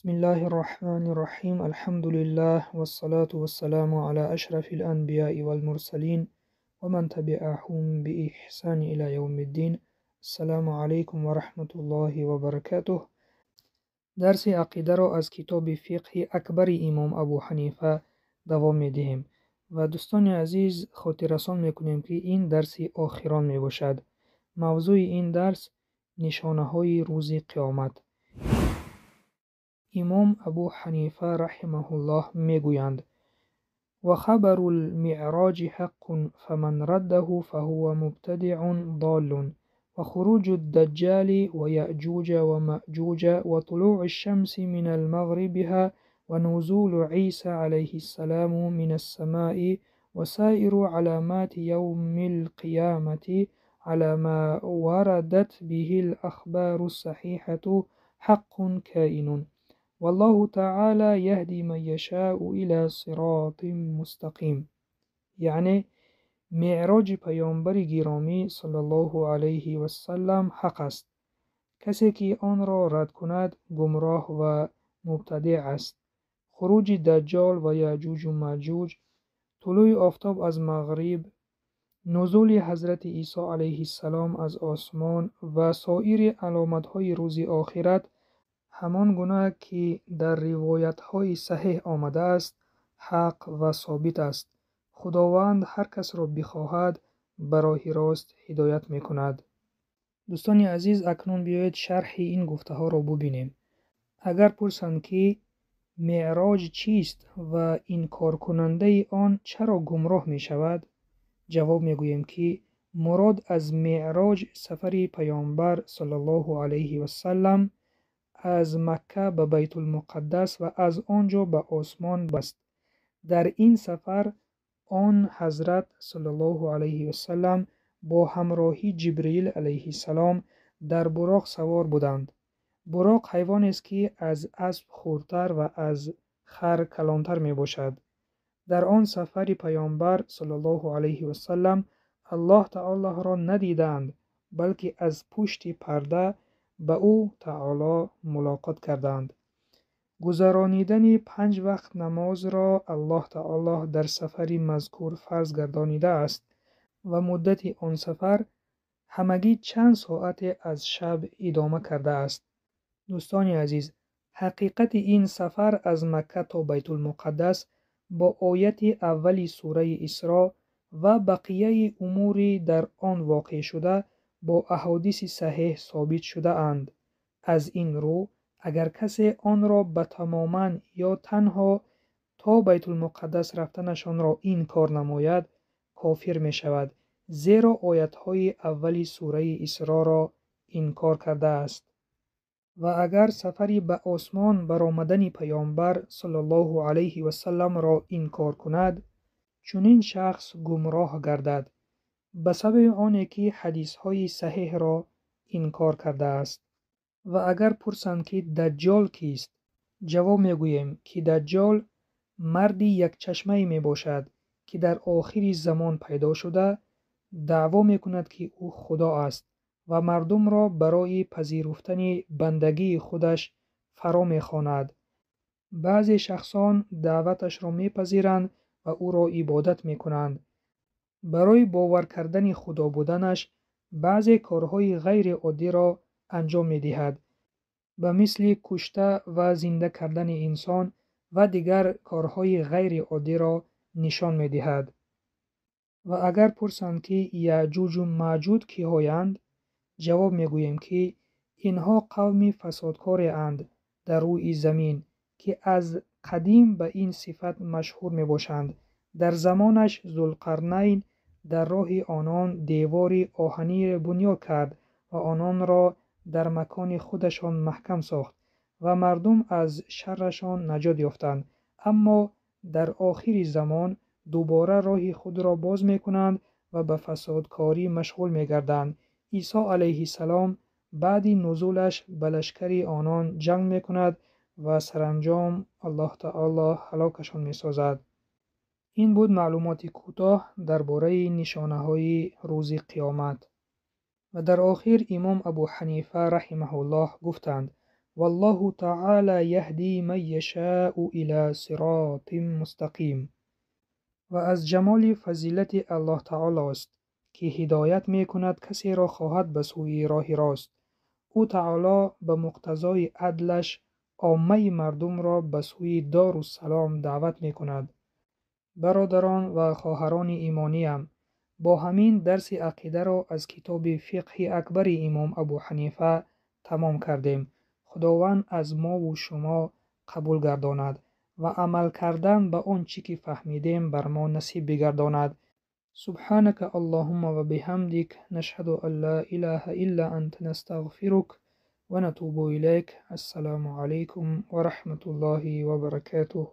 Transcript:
بسم الله الرحمن الرحیم. الحمد لله والصلاة والسلام على اشرف الانبیاء والمرسلین و من تبعهم بإحسان الى یوم الدین. السلام علیکم و رحمت الله و برکاته. درس عقیده را از کتاب فقه اکبر امام ابو حنیفه دوام میدهیم و دوستان عزیز خاطررسان میکنیم که این درس آخران میباشد. موضوع این درس نشانه های روز قیامت. امام ابو حنیفه رحمه الله میگویند و خبر المعراج حق فمن رده فهو مبتدع ضال و خروج الدجال و یأجوج و مأجوج و طلوع الشمس من المغربها و نزول عیسی علیه السلام من السماء و سائر علامات یوم القیامة على ما وردت به الأخبار الصحيحة حق كائن والله تعالی یهدی من یشاء الی صراط مستقیم. یعنی معراج پیامبر گرامی صلی الله علیه و سلم حق است. کسی که آن را رد کند گمراه و مبتدع است. خروج دجال و یأجوج و مأجوج، طلوع آفتاب از مغرب، نزول حضرت عیسی علیه السلام از آسمان و سایر علامت‌های روز آخرت همان گونه که در روایت‌های صحیح آمده است حق و ثابت است. خداوند هر کس را بخواهد به راه راست هدایت می‌کند. دوستان عزیز، اکنون بیایید شرح این گفته ها را ببینیم. اگر پرسند که معراج چیست و انکار کننده آن چرا گمراه می شود، جواب میگوییم که مراد از معراج سفر پیامبر صلی الله علیه و سلم از مکه به بیت المقدس و از آنجا به آسمان است. در این سفر آن حضرت صلی الله علیه و سلم با همراهی جبرئیل علیه السلام در براق سوار بودند. براق حیوانی است که از اسب خردتر و از خر کلانتر می باشد. در آن سفر پیامبر صلی الله علیه و سلم الله تعالی را ندیدند، بلکه از پشت پرده به او تعالی ملاقات کردند. گذرانیدن 5 وقت نماز را الله تعالی در سفر مذکور فرض گردانیده است و مدت آن سفر همگی چند ساعت از شب ادامه کرده است. دوستان عزیز، حقیقت این سفر از مکه تا بیت المقدس با آیت اولی سوره اسراء و بقیه امور در آن واقع شده با احادیث صحیح ثابت شده اند. از این رو اگر کسی آن را به تماما یا تنها تا بیت المقدس رفتنشان را انکار نماید کافر می شود، زیرا آیت های اولی سوره اسراء را انکار کرده است. و اگر سفری به آسمان برآمدن پیامبر صلی الله علیه و سلم را انکار کند، چنین شخص گمراه گردد به سبب آنی که حدیث های صحیح را انکار کرده است. و اگر پرسند که دجال کیست، جواب میگوییم که دجال مردی یک چشمه می باشد که در آخر زمان پیدا شده دعوا می کند که او خدا است و مردم را برای پذیرفتن بندگی خودش فرا می خواند. بعضی شخصان دعوتش را می پذیرند و او را عبادت می کنند. برای باور کردن خدا بودنش بعضی کارهای غیر عادی را انجام می دهد، به مثل کشته و زنده کردن انسان و دیگر کارهای غیر عادی را نشان می دهد. و اگر پرسند که یأجوج و مأجوج کیهایند، جواب می گوییم که اینها قومی فسادکار اند در روی زمین که از قدیم به این صفت مشهور می باشند. در زمانش ذوالقرنین در راه آنان دیواری آهنی بنیاد کرد و آنان را در مکان خودشان محکم ساخت و مردم از شرشان نجات یافتند. اما در آخر زمان دوباره راه خود را باز می کنند و به فسادکاری مشغول می گردند. عیسی علیه السلام بعد نزولش به لشکر آنان جنگ می کند و سرانجام الله تعالی هلاکشان می سازد. این بود معلومات کوتاه درباره نشانه های روز قیامت. و در آخر امام ابو حنیفه رحمه الله گفتند والله تعالی یهدی من یشاء الی صراط مستقیم. و از جمال فضیلت الله تعالی است که هدایت می کند کسی را خواهد به سوی راه راست. او تعالی به مقتضای عدلش عامه مردم را به سوی دارالسلام دعوت می کند. برادران و خواهران ایمانیم، با همین درس عقیده را از کتاب فقه اکبر امام ابو حنیفه تمام کردیم. خداوند از ما و شما قبول گرداند و عمل کردن به آنچه که فهمیدیم بر ما نصیب بگرداند. سبحانك اللهم و بحمدک نشهد ان لا اله الا انت نستغفرک و نتوب الیک. السلام علیکم و رحمت الله و برکاته.